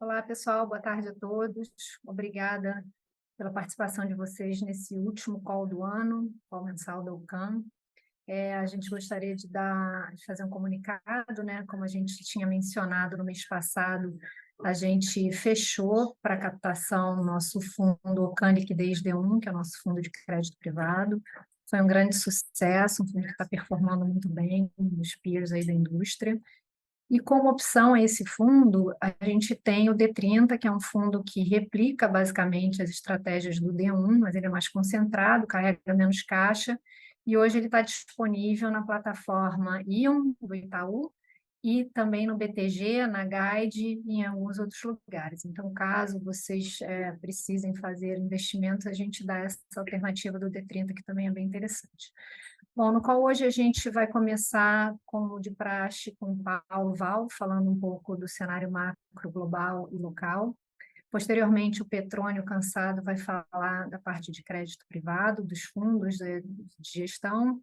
Olá, pessoal, boa tarde a todos. Obrigada pela participação de vocês nesse último call do ano, call mensal da UCAM. A gente gostaria de fazer um comunicado, né? Como a gente tinha mencionado no mês passado, a gente fechou para captação o nosso fundo OCAM Liquidez D1, que é o nosso fundo de crédito privado. Foi um grande sucesso, um fundo que está performando muito bem nos peers aí da indústria. E como opção a esse fundo, a gente tem o D30, que é um fundo que replica basicamente as estratégias do D1, mas ele é mais concentrado, carrega menos caixa, e hoje ele está disponível na plataforma Ion do Itaú e também no BTG, na Guide e em alguns outros lugares. Então, caso vocês precisem fazer investimentos, a gente dá essa alternativa do D30, que também é bem interessante. Bom, no qual hoje a gente vai começar, como de praxe, com o Paulo Val, falando um pouco do cenário macro, global e local. Posteriormente, o Petrônio Cansado vai falar da parte de crédito privado, dos fundos de gestão.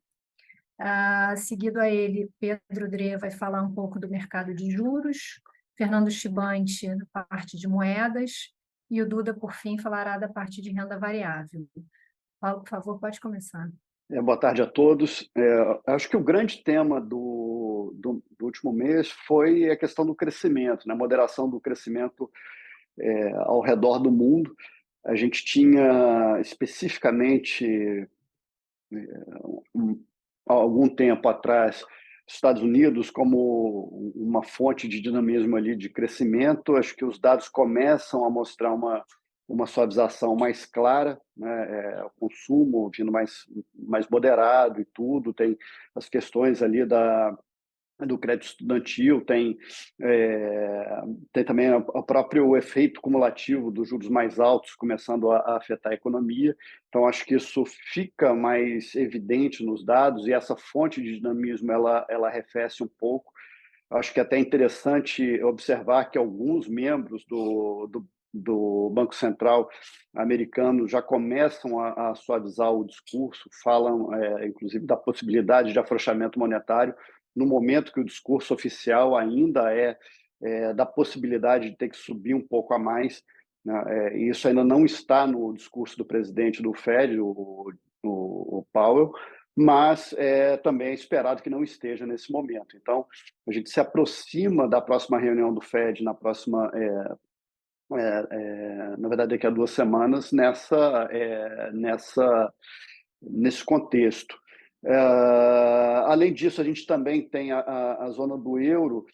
Seguido a ele, Pedro Drê vai falar um pouco do mercado de juros, Fernando Chibante, da parte de moedas, e o Duda, por fim, falará da parte de renda variável. Paulo, por favor, pode começar. Boa tarde a todos. Acho que o grande tema do último mês foi a questão do crescimento, né? A moderação do crescimento ao redor do mundo. A gente tinha especificamente, há algum tempo atrás, Estados Unidos como uma fonte de dinamismo ali de crescimento. Acho que os dados começam a mostrar uma suavização mais clara, né? O consumo vindo mais moderado e tudo. Tem as questões ali do crédito estudantil, tem também o próprio efeito cumulativo dos juros mais altos começando a afetar a economia. Então, acho que isso fica mais evidente nos dados e essa fonte de dinamismo ela arrefece um pouco. Acho que é até interessante observar que alguns membros do Banco Central americano já começam a suavizar o discurso, falam, inclusive, da possibilidade de afrouxamento monetário, no momento que o discurso oficial ainda é da possibilidade de ter que subir um pouco a mais, né? E isso ainda não está no discurso do presidente do Fed, o Powell, mas também é esperado que não esteja nesse momento. Então, a gente se aproxima da próxima reunião do Fed na verdade, daqui a 2 semanas, nesse contexto. Além disso, a gente também tem a zona do euro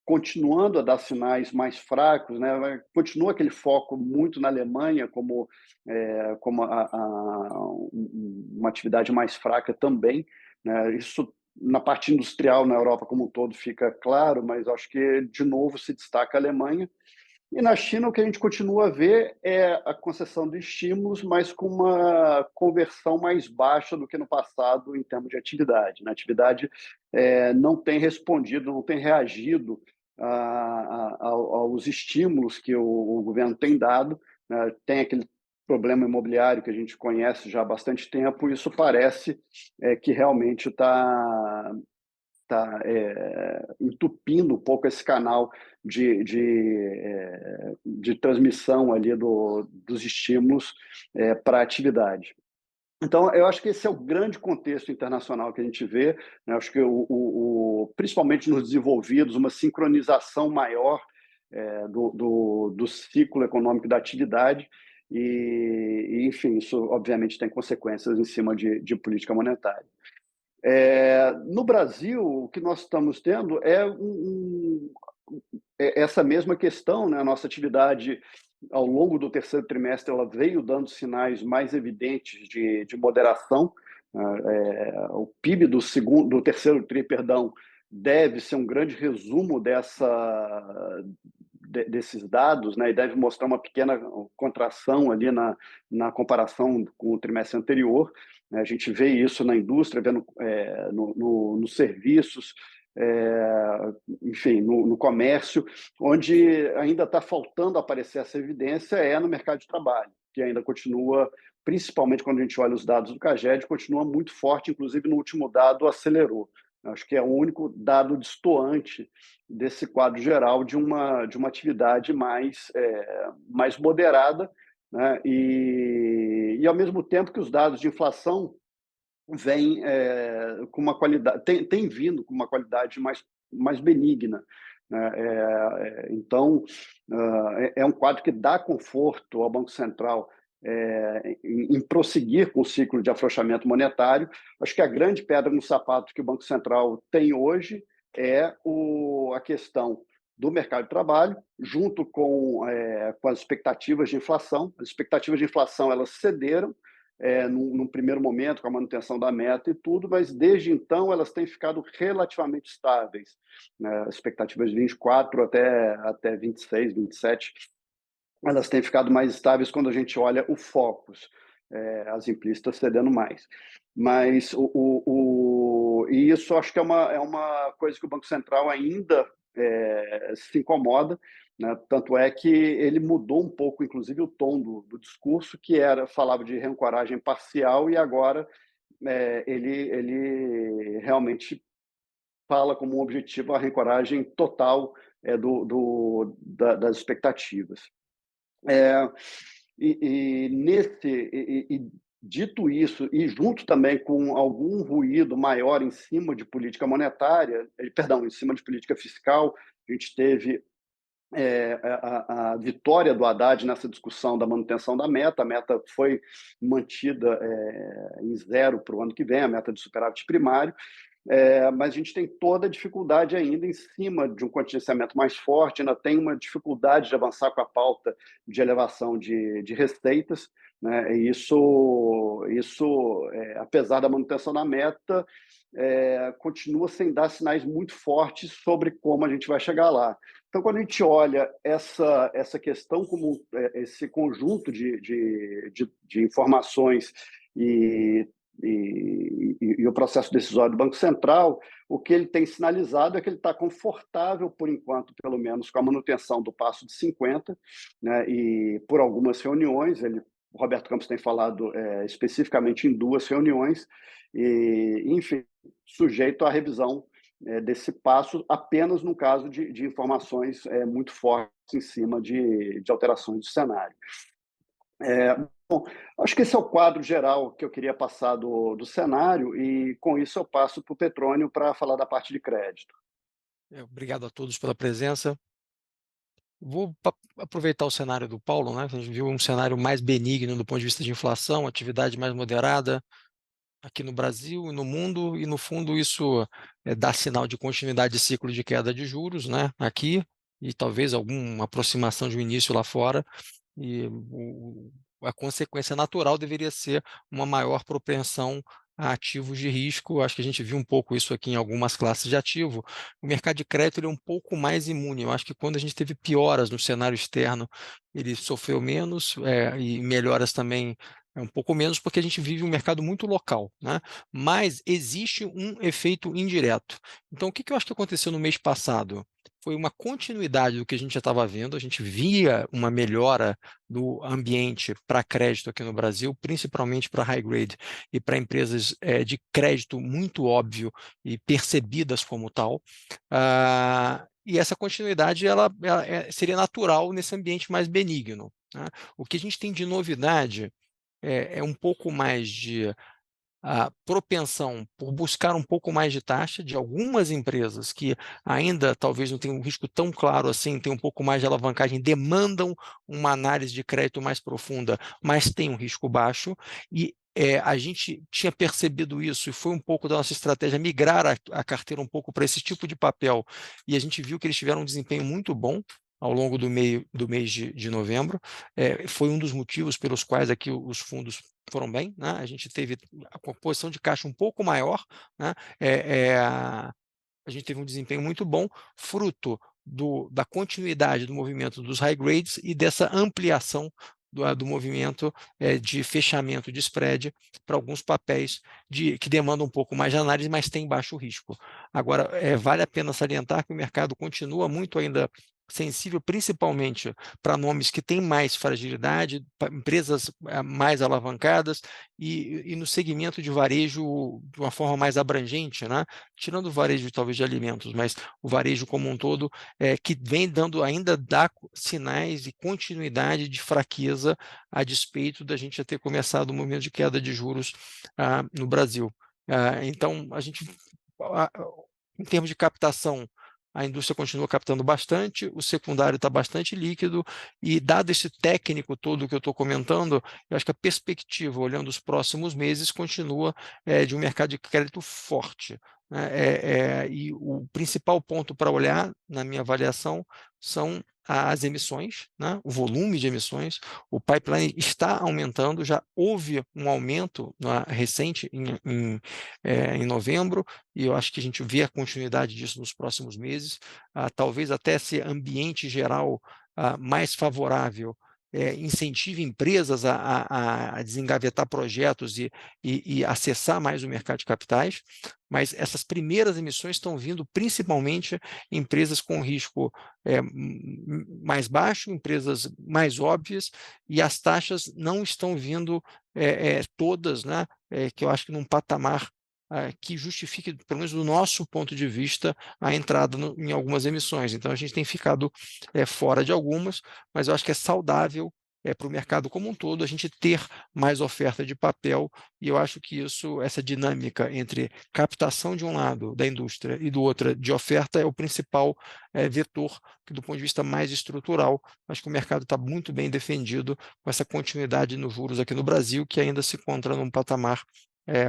continuando a dar sinais mais fracos, né? Continua aquele foco muito na Alemanha como uma atividade mais fraca também, né? Isso na parte industrial na Europa como um todo fica claro, mas acho que de novo se destaca a Alemanha. E na China, o que a gente continua a ver é a concessão de estímulos, mas com uma conversão mais baixa do que no passado em termos de atividade. A atividade não tem respondido, não tem reagido aos estímulos que o governo tem dado, né? Tem aquele problema imobiliário que a gente conhece já há bastante tempo, e isso parece que realmente está entupindo um pouco esse canal de transmissão ali dos estímulos para a atividade. Então, eu acho que esse é o grande contexto internacional que a gente vê, né? Acho que, principalmente nos desenvolvidos, uma sincronização maior do ciclo econômico da atividade enfim, isso obviamente tem consequências em cima de política monetária. No Brasil, o que nós estamos tendo é essa mesma questão, né? A nossa atividade, ao longo do terceiro trimestre, ela veio dando sinais mais evidentes de moderação. O PIB do terceiro tri, perdão, deve ser um grande resumo desses dados, né? E deve mostrar uma pequena contração ali na comparação com o trimestre anterior. A gente vê isso na indústria, vendo nos serviços, enfim, no comércio, onde ainda está faltando aparecer essa evidência no mercado de trabalho, que ainda continua, principalmente quando a gente olha os dados do CAGED, continua muito forte, inclusive no último dado acelerou. Acho que é o único dado destoante desse quadro geral de uma atividade mais moderada, né? Ao mesmo tempo que os dados de inflação vêm com uma qualidade, tem vindo com uma qualidade mais benigna, né? Então, é um quadro que dá conforto ao Banco Central em prosseguir com o ciclo de afrouxamento monetário. Acho que a grande pedra no sapato que o Banco Central tem hoje é a questão do mercado de trabalho, junto com as expectativas de inflação. As expectativas de inflação elas cederam num primeiro momento, com a manutenção da meta e tudo, mas desde então elas têm ficado relativamente estáveis, né? As expectativas de 24 até 26, 27, elas têm ficado mais estáveis quando a gente olha o Focus, as implícitas cedendo mais. Mas e isso acho que é uma coisa que o Banco Central ainda se incomoda, né? Tanto é que ele mudou um pouco, inclusive, o tom do discurso, que falava de reancoragem parcial, e agora ele realmente fala como um objetivo a reancoragem total das expectativas. É, Dito isso, e junto também com algum ruído maior em cima de política monetária, perdão, em cima de política fiscal, a gente teve a vitória do Haddad nessa discussão da manutenção da meta. A meta foi mantida em zero para o ano que vem, a meta de superávit primário, mas a gente tem toda a dificuldade ainda em cima de um contingenciamento mais forte, ainda tem uma dificuldade de avançar com a pauta de elevação de receitas, né? E apesar da manutenção da meta, continua sem dar sinais muito fortes sobre como a gente vai chegar lá. Então, quando a gente olha essa questão como esse conjunto de informações e o processo decisório do Banco Central, o que ele tem sinalizado é que ele está confortável, por enquanto, pelo menos, com a manutenção do passo de 50, né? E por algumas reuniões, o Roberto Campos tem falado especificamente em 2 reuniões, enfim, sujeito à revisão desse passo apenas no caso de informações muito fortes em cima de alterações de cenário. Bom, acho que esse é o quadro geral que eu queria passar do cenário, e com isso eu passo para o Petrônio para falar da parte de crédito. Obrigado a todos pela presença. Vou aproveitar o cenário do Paulo, né? A gente viu um cenário mais benigno do ponto de vista de inflação, atividade mais moderada aqui no Brasil e no mundo, e no fundo isso dá sinal de continuidade de ciclo de queda de juros, né? Aqui, e talvez alguma aproximação de um início lá fora, e a consequência natural deveria ser uma maior propensão a ativos de risco. Acho que a gente viu um pouco isso aqui em algumas classes de ativo. O mercado de crédito ele é um pouco mais imune. Eu acho que quando a gente teve pioras no cenário externo, ele sofreu menos, e melhoras também um pouco menos, porque a gente vive um mercado muito local, né? Mas existe um efeito indireto. Então, o que eu acho que aconteceu no mês passado? Foi uma continuidade do que a gente já estava vendo. A gente via uma melhora do ambiente para crédito aqui no Brasil, principalmente para high grade e para empresas de crédito muito óbvio e percebidas como tal. E essa continuidade ela seria natural nesse ambiente mais benigno, né? O que a gente tem de novidade é um pouco mais de a propensão por buscar um pouco mais de taxa de algumas empresas que ainda talvez não tenham um risco tão claro assim, tem um pouco mais de alavancagem, demandam uma análise de crédito mais profunda, mas tem um risco baixo, e a gente tinha percebido isso, e foi um pouco da nossa estratégia migrar a carteira um pouco para esse tipo de papel, e a gente viu que eles tiveram um desempenho muito bom ao longo do mês de novembro. Foi um dos motivos pelos quais aqui os fundos foram bem, né? A gente teve a composição de caixa um pouco maior, né? A gente teve um desempenho muito bom, fruto da continuidade do movimento dos high grades e dessa ampliação do movimento de fechamento de spread para alguns papéis que demandam um pouco mais de análise, mas têm baixo risco. Agora, vale a pena salientar que o mercado continua muito ainda sensível principalmente para nomes que têm mais fragilidade, empresas mais alavancadas e no segmento de varejo de uma forma mais abrangente, né? Tirando o varejo talvez de alimentos, mas o varejo como um todo, que vem ainda dá sinais de continuidade de fraqueza a despeito da gente já ter começado o movimento de queda de juros no Brasil. Então, em termos de captação, a indústria continua captando bastante, o secundário está bastante líquido, e dado esse técnico todo que eu estou comentando, eu acho que a perspectiva, olhando os próximos meses, continua de um mercado de crédito forte, né? E o principal ponto para olhar, na minha avaliação, são as emissões, né? O volume de emissões. O pipeline está aumentando, já houve um aumento recente em novembro, e eu acho que a gente vê a continuidade disso nos próximos meses. Talvez até esse ambiente geral mais favorável incentive empresas a desengavetar projetos e acessar mais o mercado de capitais, mas essas primeiras emissões estão vindo principalmente em empresas com risco mais baixo, empresas mais óbvias, e as taxas não estão vindo todas, né, que eu acho que num patamar que justifique, pelo menos do nosso ponto de vista, a entrada em algumas emissões. Então, a gente tem ficado fora de algumas, mas eu acho que é saudável para o mercado como um todo a gente ter mais oferta de papel, e eu acho que essa dinâmica entre captação de um lado da indústria e do outro de oferta é o principal vetor, que do ponto de vista mais estrutural, acho que o mercado está muito bem defendido com essa continuidade nos juros aqui no Brasil, que ainda se encontra num patamar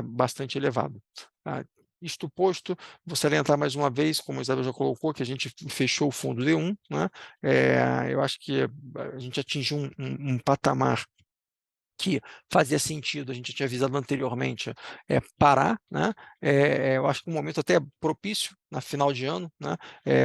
bastante elevado. Isto posto, vou salientar mais uma vez, como a Isabel já colocou, que a gente fechou o fundo D1, né? Eu acho que a gente atingiu um patamar que fazia sentido, a gente tinha avisado anteriormente, parar, né? Eu acho que um momento até propício, na final de ano, né?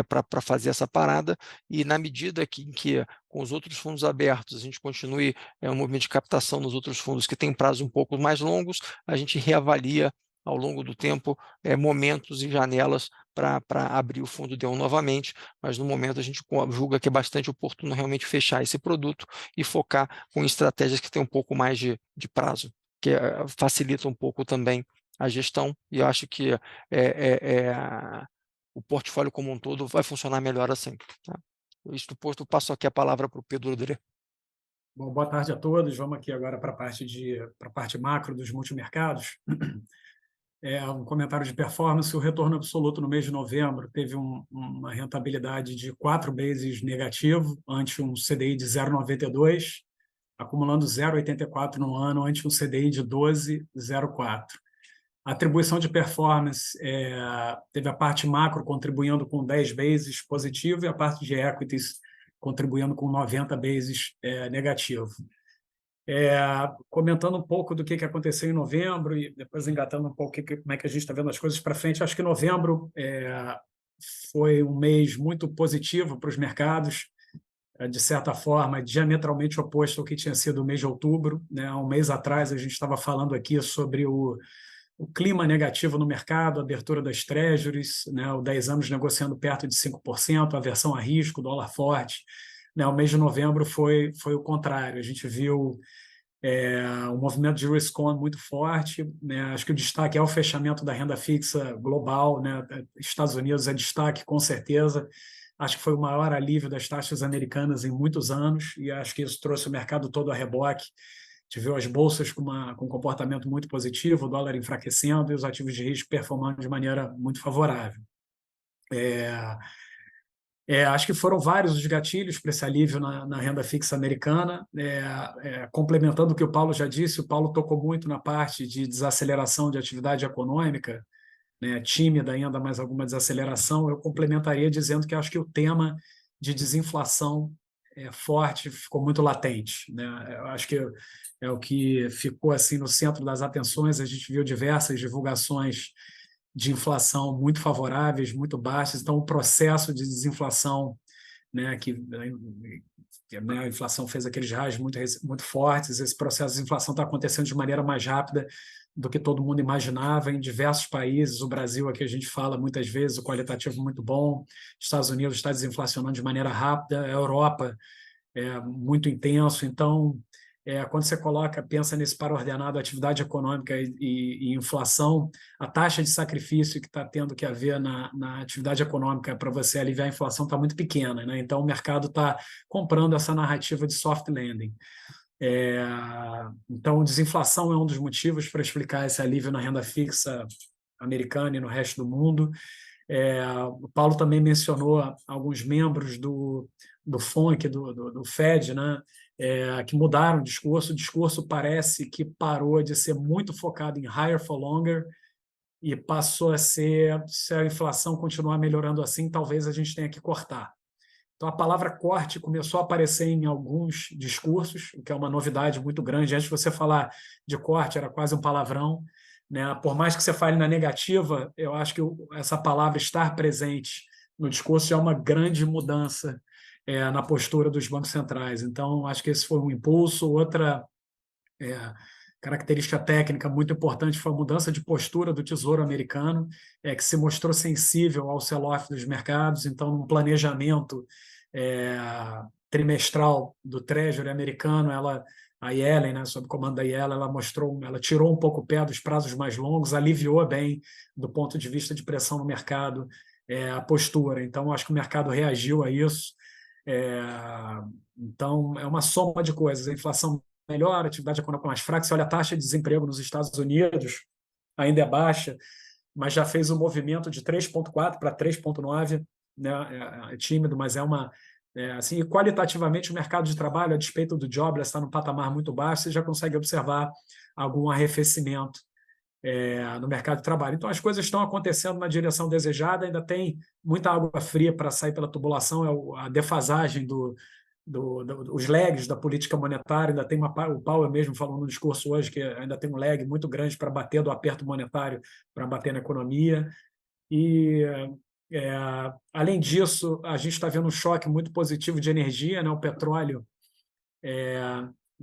Para fazer essa parada, e na medida em que com os outros fundos abertos, a gente continue um movimento de captação nos outros fundos que tem prazos um pouco mais longos, a gente reavalia ao longo do tempo momentos e janelas para abrir o fundo D1 novamente, mas no momento a gente julga que é bastante oportuno realmente fechar esse produto e focar com estratégias que têm um pouco mais de prazo, que facilita um pouco também a gestão, e eu acho que o portfólio como um todo vai funcionar melhor assim. Tá? Isto posto, passo aqui a palavra para o Pedro Odré. Bom, boa tarde a todos. Vamos aqui agora para a parte macro dos multimercados. Um comentário de performance: o retorno absoluto no mês de novembro teve uma rentabilidade de 4 bases negativo, ante um CDI de 0,92, acumulando 0,84 no ano, ante um CDI de 12,04. A atribuição de performance teve a parte macro contribuindo com 10 bases positivo e a parte de equities contribuindo com 90 bases negativo. Comentando um pouco do que aconteceu em novembro e depois engatando um pouco como é que a gente está vendo as coisas para frente, acho que novembro foi um mês muito positivo para os mercados, de certa forma, diametralmente oposto ao que tinha sido o mês de outubro, né? Há um mês atrás, a gente estava falando aqui sobre o clima negativo no mercado, a abertura das treasuries, né? O 10 anos negociando perto de 5%, aversão a risco, dólar forte. Né? O mês de novembro foi o contrário. A gente viu um movimento de risk-on muito forte, né? Acho que o destaque é o fechamento da renda fixa global, né? Estados Unidos é destaque, com certeza. Acho que foi o maior alívio das taxas americanas em muitos anos, e acho que isso trouxe o mercado todo a reboque. A gente viu as bolsas com um comportamento muito positivo, o dólar enfraquecendo e os ativos de risco performando de maneira muito favorável. Acho que foram vários os gatilhos para esse alívio na renda fixa americana. Complementando o que o Paulo já disse, o Paulo tocou muito na parte de desaceleração de atividade econômica, né, tímida ainda, mas alguma desaceleração. Eu complementaria dizendo que acho que o tema de desinflação forte ficou muito latente, né? Eu acho que é o que ficou assim no centro das atenções. A gente viu diversas divulgações de inflação muito favoráveis, muito baixas. Então, o processo de desinflação, né, a inflação fez aqueles raios muito fortes, esse processo de desinflação está acontecendo de maneira mais rápida do que todo mundo imaginava em diversos países. O Brasil, aqui a gente fala muitas vezes, o qualitativo muito bom, Estados Unidos está desinflacionando de maneira rápida, a Europa é muito intenso. Então, quando você pensa nesse par ordenado, atividade econômica e inflação, a taxa de sacrifício que está tendo que haver na atividade econômica para você aliviar a inflação está muito pequena, né? Então, o mercado está comprando essa narrativa de soft landing. Então, desinflação é um dos motivos para explicar esse alívio na renda fixa americana e no resto do mundo. O Paulo também mencionou alguns membros do FONC, do Fed, né, que mudaram o discurso. O discurso parece que parou de ser muito focado em higher for longer e passou a ser, se a inflação continuar melhorando assim, talvez a gente tenha que cortar. Então, a palavra corte começou a aparecer em alguns discursos, o que é uma novidade muito grande. Antes de você falar de corte, era quase um palavrão, né? Por mais que você fale na negativa, eu acho que essa palavra estar presente no discurso é uma grande mudança na postura dos bancos centrais. Então, acho que esse foi um impulso. Outra característica técnica muito importante foi a mudança de postura do Tesouro americano, que se mostrou sensível ao sell-off dos mercados. Então, no planejamento trimestral do Treasury americano, a Yellen, né, sob o comando da Yellen, ela tirou um pouco o pé dos prazos mais longos, aliviou bem, do ponto de vista de pressão no mercado, a postura. Então, acho que o mercado reagiu a isso. Então, é uma soma de coisas. A inflação melhor, a atividade econômica mais fraca. Você olha a taxa de desemprego nos Estados Unidos, ainda é baixa, mas já fez um movimento de 3,4 para 3,9, né? É tímido, mas assim, e qualitativamente o mercado de trabalho, a despeito do jobless está num patamar muito baixo, você já consegue observar algum arrefecimento no mercado de trabalho. Então, as coisas estão acontecendo na direção desejada, ainda tem muita água fria para sair pela tubulação, a defasagem os lags da política monetária, ainda tem o Powell mesmo falou no discurso hoje que ainda tem um lag muito grande para bater do aperto monetário, para bater na economia. E, além disso, a gente está vendo um choque muito positivo de energia, né? O petróleo,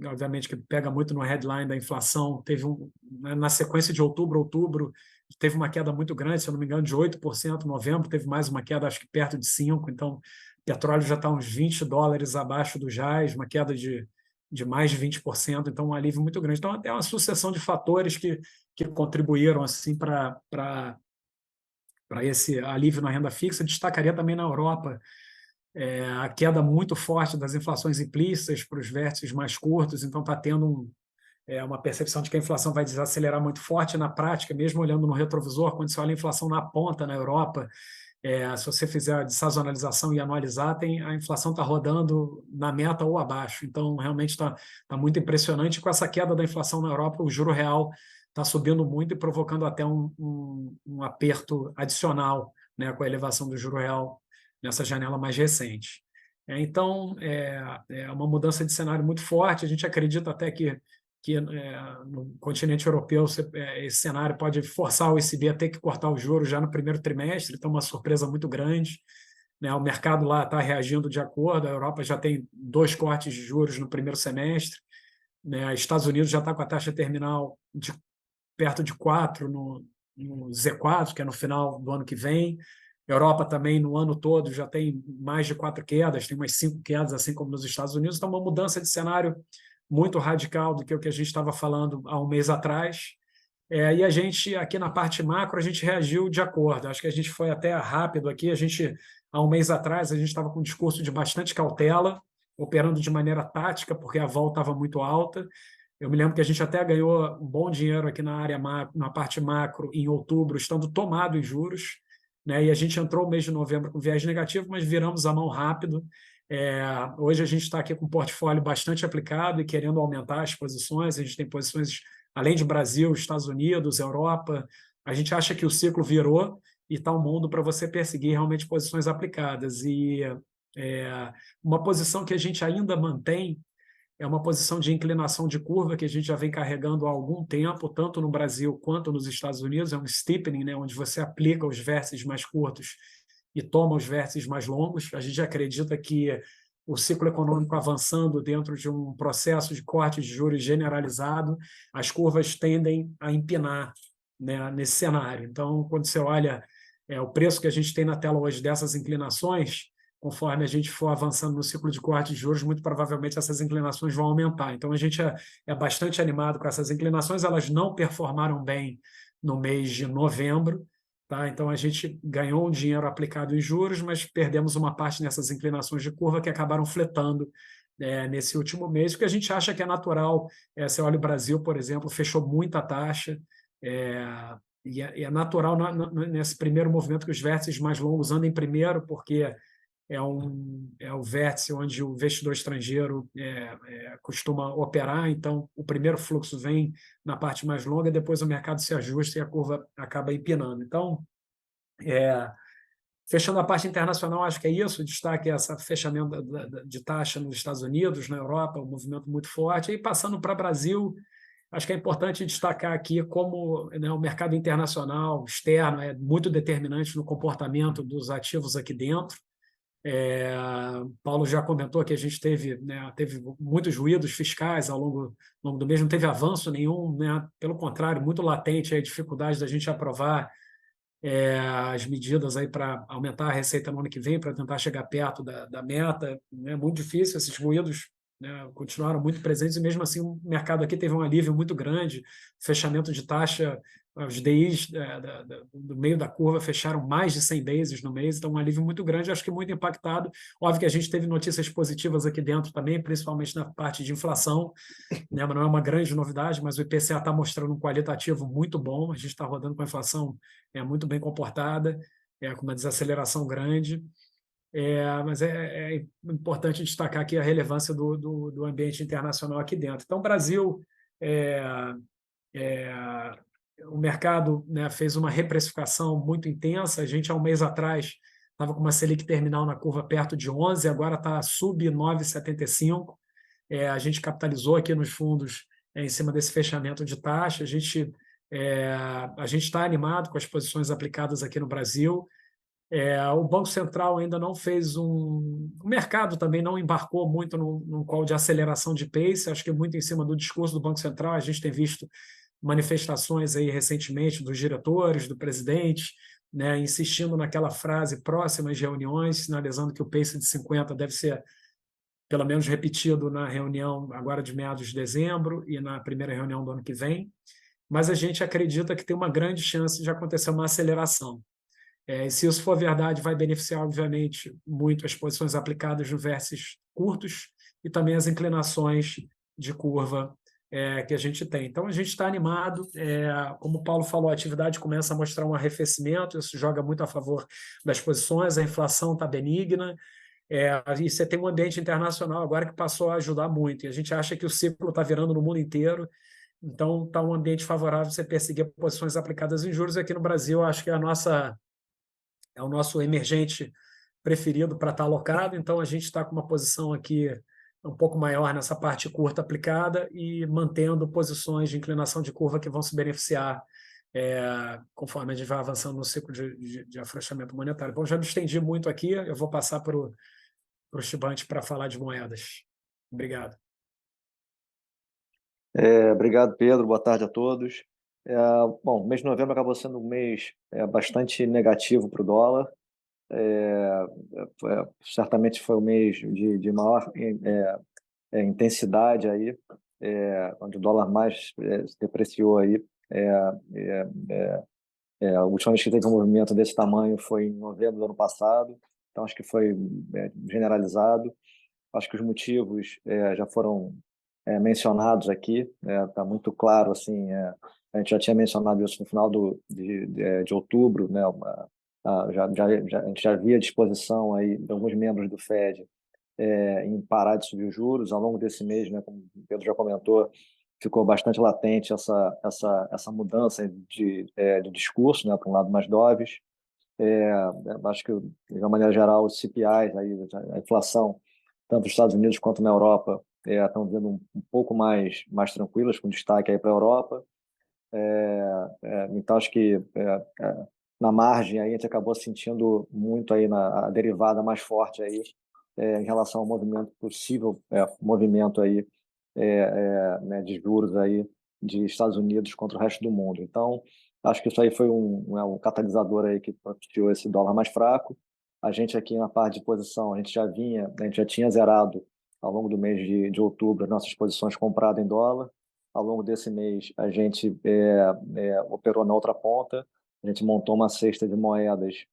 obviamente que pega muito no headline da inflação, teve na sequência de outubro, teve uma queda muito grande, se eu não me engano, de 8%, novembro teve mais uma queda, acho que perto de 5%, então o petróleo já está uns $20 abaixo do jazz, uma queda de mais de 20%, então um alívio muito grande. Então, é uma sucessão de fatores que contribuíram assim, para esse alívio na renda fixa. Destacaria também na Europa a queda muito forte das inflações implícitas para os vértices mais curtos, então está tendo uma percepção de que a inflação vai desacelerar muito forte na prática, mesmo olhando no retrovisor, quando você olha a inflação na ponta na Europa, se você fizer a dessazonalização e anualizar, a inflação está rodando na meta ou abaixo. Então, realmente está muito impressionante. Com essa queda da inflação na Europa, o juro real está subindo muito e provocando até um aperto adicional, né, com a elevação do juro real nessa janela mais recente. Então, é uma mudança de cenário muito forte. A gente acredita até que no continente europeu esse cenário pode forçar o ECB a ter que cortar os juros já no primeiro trimestre, então uma surpresa muito grande, né? O mercado lá está reagindo de acordo, a Europa já tem 2 cortes de juros no primeiro semestre, né? Os Estados Unidos já está com a taxa terminal perto de 4 no Z4, que é no final do ano que vem. A Europa também, no ano todo, já tem mais de 4 quedas, tem umas 5 quedas, assim como nos Estados Unidos. Então, uma mudança de cenário muito radical do que o que a gente estava falando há um mês atrás. E a gente, aqui na parte macro, a gente reagiu de acordo. Acho que a gente foi até rápido aqui. Há um mês atrás, a gente estava com um discurso de bastante cautela, operando de maneira tática, porque a vol estava muito alta. Eu me lembro que a gente até ganhou um bom dinheiro aqui na área na parte macro, em outubro, estando tomado em juros, né? E a gente entrou no mês de novembro com viés negativo, mas viramos a mão rápido. Hoje a gente está aqui com um portfólio bastante aplicado e querendo aumentar as posições. A gente tem posições além de Brasil, Estados Unidos, Europa. A gente acha que o ciclo virou e está um mundo para você perseguir realmente posições aplicadas. E uma posição que a gente ainda mantém é uma posição de inclinação de curva que a gente já vem carregando há algum tempo, tanto no Brasil quanto nos Estados Unidos. É um steepening, né, onde você aplica os vértices mais curtos e toma os vértices mais longos. A gente acredita que o ciclo econômico avançando dentro de um processo de corte de juros generalizado, as curvas tendem a empinar, né, nesse cenário. Então, quando você olha o preço que a gente tem na tela hoje dessas inclinações, conforme a gente for avançando no ciclo de corte de juros, muito provavelmente essas inclinações vão aumentar. Então, a gente é bastante animado com essas inclinações. Elas não performaram bem no mês de novembro, tá? Então, a gente ganhou um dinheiro aplicado em juros, mas perdemos uma parte nessas inclinações de curva que acabaram fletando nesse último mês, porque a gente acha que é natural. Você olha o Brasil, por exemplo, fechou muita taxa, e é natural nesse primeiro movimento que os vértices mais longos andem primeiro, porque é o vértice onde o investidor estrangeiro costuma operar. Então, o primeiro fluxo vem na parte mais longa, depois o mercado se ajusta e a curva acaba empinando. Então, fechando a parte internacional, acho que é isso. O destaque é esse fechamento de taxa nos Estados Unidos, na Europa, um movimento muito forte. E passando para o Brasil, acho que é importante destacar aqui como, né, o mercado internacional externo é muito determinante no comportamento dos ativos aqui dentro. Paulo já comentou que a gente teve muitos ruídos fiscais ao longo do mês, não teve avanço nenhum, né? Pelo contrário, muito latente a dificuldade da gente aprovar as medidas aí para aumentar a receita no ano que vem, para tentar chegar perto da meta. É muito difícil, esses ruídos, né, continuaram muito presentes, e mesmo assim o mercado aqui teve um alívio muito grande, fechamento de taxa, os DIs do meio da curva fecharam mais de 100 bases no mês, então um alívio muito grande, acho que muito impactado. Óbvio que a gente teve notícias positivas aqui dentro também, principalmente na parte de inflação, né, mas não é uma grande novidade, mas o IPCA está mostrando um qualitativo muito bom, a gente está rodando com a inflação muito bem comportada, com uma desaceleração grande. Mas é importante destacar aqui a relevância do ambiente internacional aqui dentro. Então, o Brasil, o mercado, né, fez uma reprecificação muito intensa. A gente, há um mês atrás, estava com uma Selic terminal na curva perto de 11, agora está sub 9,75. A gente capitalizou aqui nos fundos em cima desse fechamento de taxa. A gente está animado com as posições aplicadas aqui no Brasil. O Banco Central ainda não fez o mercado também não embarcou muito num call de aceleração de pace, acho que muito em cima do discurso do Banco Central. A gente tem visto manifestações aí recentemente dos diretores, do presidente, né, insistindo naquela frase próximas reuniões, sinalizando que o pace de 50 deve ser pelo menos repetido na reunião agora de meados de dezembro e na primeira reunião do ano que vem, mas a gente acredita que tem uma grande chance de acontecer uma aceleração. E se isso for verdade, vai beneficiar, obviamente, muito as posições aplicadas no vértices curtos e também as inclinações de curva que a gente tem. Então, a gente está animado. Como o Paulo falou, a atividade começa a mostrar um arrefecimento, isso joga muito a favor das posições, a inflação está benigna, e você tem um ambiente internacional agora que passou a ajudar muito, e a gente acha que o ciclo está virando no mundo inteiro. Então, está um ambiente favorável você perseguir posições aplicadas em juros. Aqui no Brasil, acho que é o nosso emergente preferido para estar alocado, então a gente está com uma posição aqui um pouco maior nessa parte curta aplicada e mantendo posições de inclinação de curva que vão se beneficiar conforme a gente vai avançando no ciclo de afrouxamento monetário. Bom, já me estendi muito aqui, eu vou passar para o Chibante para falar de moedas. Obrigado. Obrigado, Pedro. Boa tarde a todos. Bom, o mês de novembro acabou sendo um mês bastante negativo para o dólar. Certamente foi um mês de maior intensidade aí, onde o dólar mais se depreciou aí. A última vez que teve um movimento desse tamanho foi em novembro do ano passado, então acho que foi generalizado. Acho que os motivos já foram mencionados aqui, está muito claro, assim, a gente já tinha mencionado isso no final de outubro, né, a gente já havia disposição aí de alguns membros do Fed em parar de subir os juros ao longo desse mês, né, como o Pedro já comentou, ficou bastante latente essa mudança de discurso, né, para um lado mais dovish. Acho que, de uma maneira geral, os CPIs, aí, a inflação, tanto nos Estados Unidos quanto na Europa, estão vindo um pouco mais tranquilas, com destaque aí para a Europa. Então, acho que na margem aí, a gente acabou sentindo muito aí a derivada mais forte aí em relação ao movimento possível, movimento aí, né, de juros aí de Estados Unidos contra o resto do mundo. Então, acho que isso aí foi um catalisador aí que propiciou esse dólar mais fraco. A gente aqui na parte de posição, a gente já tinha zerado ao longo do mês de outubro as nossas posições compradas em dólar. Ao longo desse mês, a gente operou na outra ponta, a gente montou uma cesta de moedas,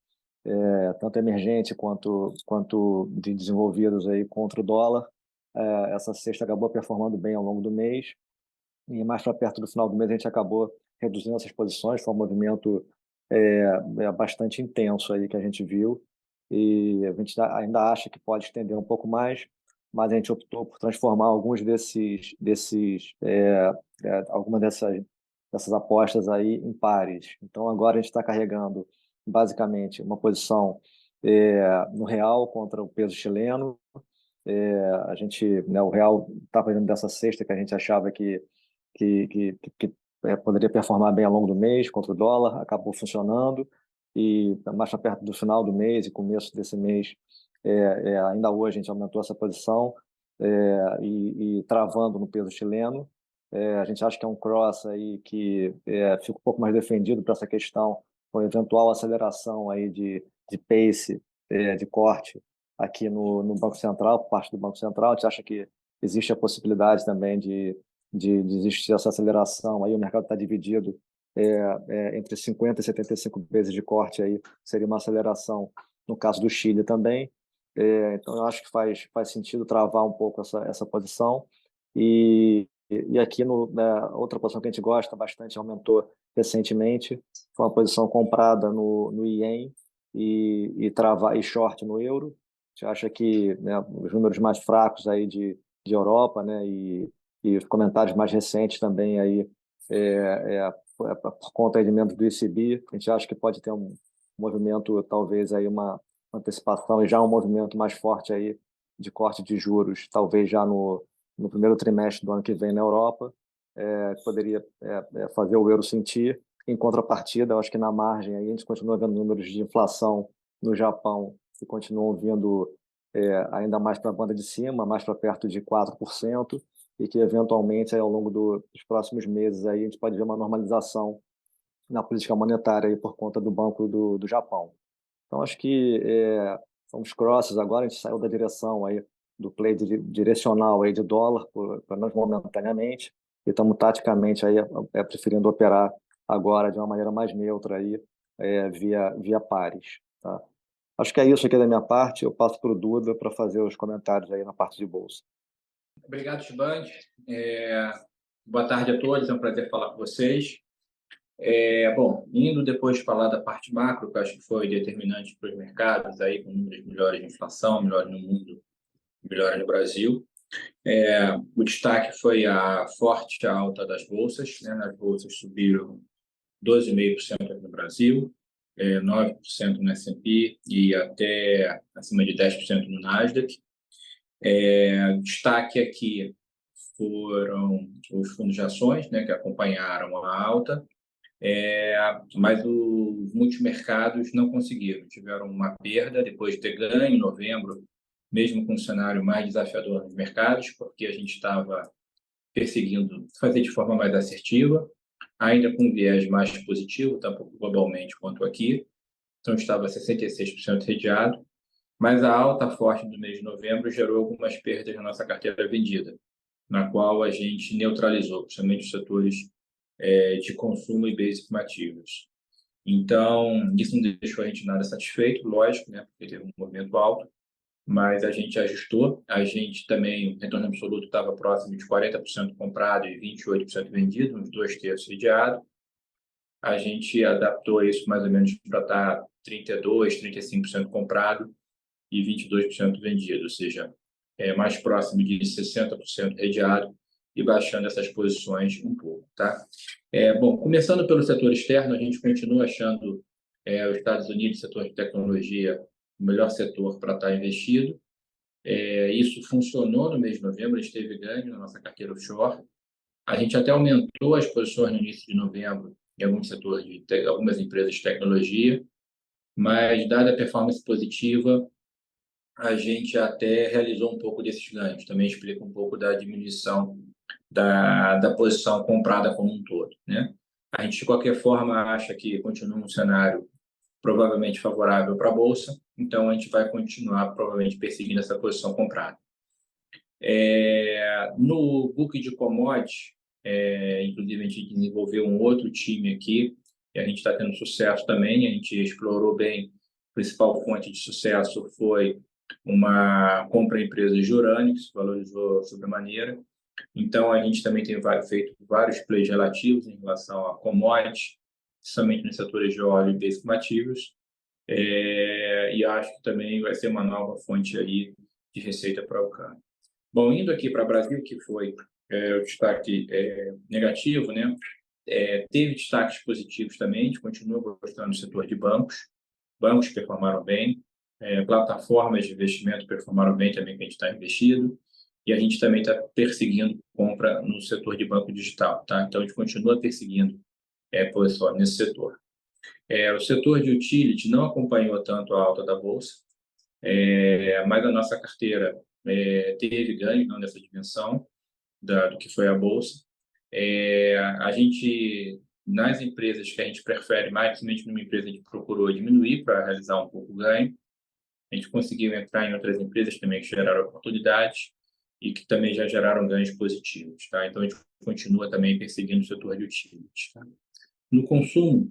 tanto emergente quanto de desenvolvidos aí contra o dólar. Essa cesta acabou performando bem ao longo do mês, e mais para perto do final do mês a gente acabou reduzindo essas posições. Foi um movimento bastante intenso aí que a gente viu, e a gente ainda acha que pode estender um pouco mais, mas a gente optou por transformar algumas dessas apostas aí em pares. Então agora a gente está carregando basicamente uma posição no real contra o peso chileno. A gente, né, o real está fazendo dessa cesta que a gente achava que poderia performar bem ao longo do mês contra o dólar, acabou funcionando, e mais para perto do final do mês e começo desse mês, ainda hoje a gente aumentou essa posição, e travando no peso chileno. A gente acha que é um cross aí que fica um pouco mais defendido para essa questão, com eventual aceleração aí de pace, de corte aqui no Banco Central, por parte do Banco Central. A gente acha que existe a possibilidade também de existir essa aceleração. Aí o mercado está dividido entre 50 e 75 vezes de corte, aí seria uma aceleração no caso do Chile também. Então eu acho que faz sentido travar um pouco essa posição. E aqui outra posição que a gente gosta bastante, aumentou recentemente, foi uma posição comprada no IEM e short no euro. A gente acha que, né, os números mais fracos aí de Europa, né, e os comentários mais recentes também aí, por conta aí de membros do ECB, a gente acha que pode ter um movimento, talvez aí uma antecipação, e já um movimento mais forte aí de corte de juros, talvez já no primeiro trimestre do ano que vem na Europa, poderia fazer o euro sentir. Em contrapartida, eu acho que na margem aí a gente continua vendo números de inflação no Japão que continuam vindo ainda mais para a banda de cima, mais para perto de 4%, e que eventualmente aí, ao longo dos próximos meses aí, a gente pode ver uma normalização na política monetária aí, por conta do Banco do Japão. Então acho que são os crosses agora. A gente saiu da direção aí do play direcional aí de dólar, pelo menos momentaneamente, e estamos taticamente aí preferindo operar agora de uma maneira mais neutra aí, via pares, tá? Acho que é isso aqui da minha parte. Eu passo para o Duda para fazer os comentários aí na parte de bolsa. Obrigado, Shiband. Boa tarde a todos, é um prazer falar com vocês. Bom, indo depois de falar da parte macro, que eu acho que foi determinante para os mercados, aí, com números melhores de inflação, melhores no mundo, melhores no Brasil. O destaque foi a forte alta das bolsas, né? As bolsas subiram 12,5% no Brasil, 9% no S&P e até acima de 10% no Nasdaq. Destaque aqui foram os fundos de ações, né, que acompanharam a alta, mas os multimercados não conseguiram, tiveram uma perda depois de ter ganho em novembro, mesmo com um cenário mais desafiador nos mercados, porque a gente estava perseguindo fazer de forma mais assertiva, ainda com um viés mais positivo, tanto globalmente quanto aqui. Então estava 66% redeado, mas a alta forte do mês de novembro gerou algumas perdas na nossa carteira vendida, na qual a gente neutralizou, principalmente os setores de consumo e basic materials. Então, isso não deixou a gente nada satisfeito, lógico, né, porque teve um movimento alto, mas a gente ajustou. A gente também, o retorno absoluto estava próximo de 40% comprado e 28% vendido, uns 2/3 redeado. A gente adaptou isso mais ou menos para estar 32%, 35% comprado e 22% vendido, ou seja, mais próximo de 60% redeado e baixando essas posições um pouco, tá? Bom, começando pelo setor externo, a gente continua achando os Estados Unidos, setor de tecnologia, o melhor setor para estar investido. Isso funcionou no mês de novembro, a gente teve ganho na nossa carteira offshore. A gente até aumentou as posições no início de novembro em alguns setores algumas empresas de tecnologia, mas dada a performance positiva, a gente até realizou um pouco desses ganhos. Também explica um pouco da diminuição da posição comprada como um todo, né? A gente, de qualquer forma, acha que continua um cenário provavelmente favorável para a Bolsa, então a gente vai continuar provavelmente perseguindo essa posição comprada. No book de commodities, inclusive a gente desenvolveu um outro time aqui, e a gente está tendo sucesso também, a gente explorou bem, a principal fonte de sucesso foi uma compra em empresa de urânio, que se valorizou sobremaneira. Então, a gente também tem feito vários plays relativos em relação a commodities, principalmente nos setores de óleo e basic materials, e acho que também vai ser uma nova fonte aí de receita para o CAN. Bom, indo aqui para o Brasil, que foi o destaque negativo, né? Teve destaques positivos também, a gente continua gostando do setor de bancos performaram bem, plataformas de investimento performaram bem também, que a gente está investido, e a gente também está perseguindo compra no setor de banco digital, tá? Então, a gente continua perseguindo posição nesse setor. O setor de utility não acompanhou tanto a alta da Bolsa, mas a nossa carteira teve ganho não, nessa dimensão do que foi a Bolsa. A gente, nas empresas que a gente prefere mais, principalmente numa empresa que a gente procurou diminuir para realizar um pouco o ganho, a gente conseguiu entrar em outras empresas também que geraram oportunidades e que também já geraram ganhos positivos, tá? Então, a gente continua também perseguindo o setor de utilities, tá? No consumo,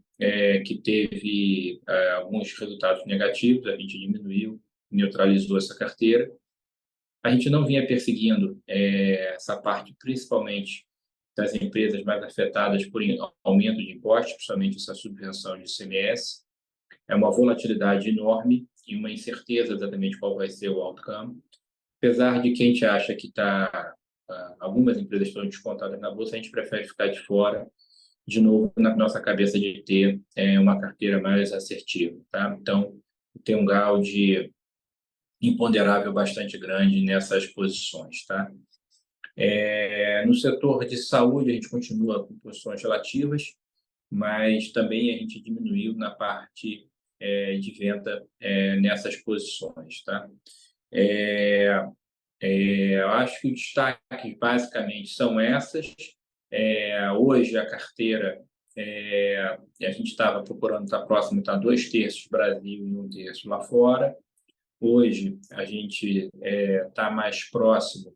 que teve alguns resultados negativos, a gente diminuiu, neutralizou essa carteira. A gente não vinha perseguindo essa parte, principalmente das empresas mais afetadas por aumento de impostos, principalmente essa subvenção de ICMS. É uma volatilidade enorme e uma incerteza exatamente qual vai ser o outcome. Apesar de que a gente acha que algumas empresas estão descontadas na Bolsa, a gente prefere ficar de fora, de novo, na nossa cabeça de ter uma carteira mais assertiva, tá? Então, tem um grau de imponderável bastante grande nessas posições, tá? No setor de saúde, a gente continua com posições relativas, mas também a gente diminuiu na parte de venda nessas posições, tá? Eu acho que os destaques basicamente são essas. Hoje a carteira, a gente estava procurando estar próximo, está 2/3 Brasil e 1/3 lá fora. Hoje a gente está mais próximo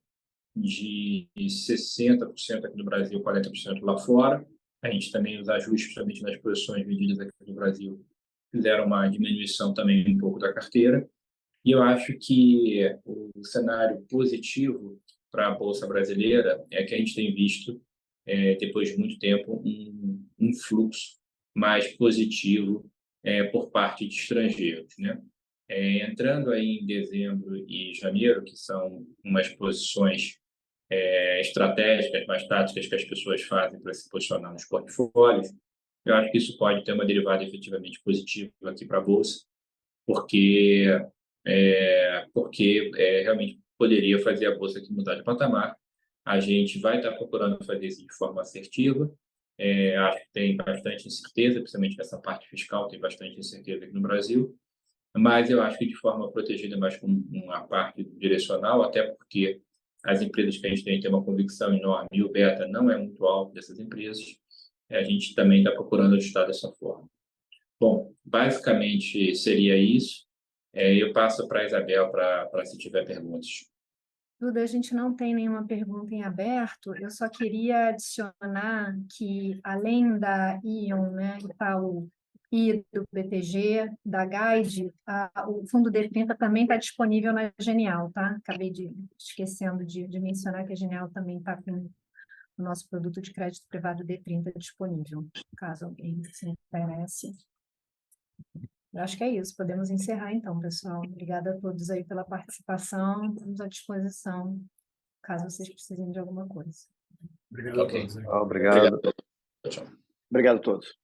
de 60% aqui no Brasil, 40% lá fora. A gente também, os ajustes, principalmente nas posições vendidas aqui no Brasil, fizeram uma diminuição também um pouco da carteira. E eu acho que o cenário positivo para a Bolsa Brasileira é que a gente tem visto, depois de muito tempo, um fluxo mais positivo por parte de estrangeiros, né? Entrando aí em dezembro e janeiro, que são umas posições estratégicas, mais táticas que as pessoas fazem para se posicionar nos portfólios, eu acho que isso pode ter uma derivada efetivamente positiva aqui para a Bolsa, porque realmente poderia fazer a Bolsa aqui mudar de patamar. A gente vai estar procurando fazer isso de forma assertiva. Acho que tem bastante incerteza, principalmente nessa parte fiscal, tem bastante incerteza aqui no Brasil, mas eu acho que de forma protegida, mais com uma parte direcional, até porque as empresas que a gente tem uma convicção enorme e o beta não é muito alto dessas empresas, a gente também está procurando ajustar dessa forma. Bom, basicamente seria isso. Eu passo para a Isabel para se tiver perguntas. Duda, a gente não tem nenhuma pergunta em aberto, eu só queria adicionar que, além da Ion, né, Itaú e do BTG, da Guide, o fundo D30 também está disponível na Genial, tá? Acabei esquecendo de mencionar que a Genial também está com o nosso produto de crédito privado D30 disponível, caso alguém se interesse. Eu acho que é isso, podemos encerrar então, pessoal. Obrigada a todos aí pela participação, estamos à disposição, caso vocês precisem de alguma coisa. Obrigado a todos. Obrigado. Tchau. Obrigado a todos.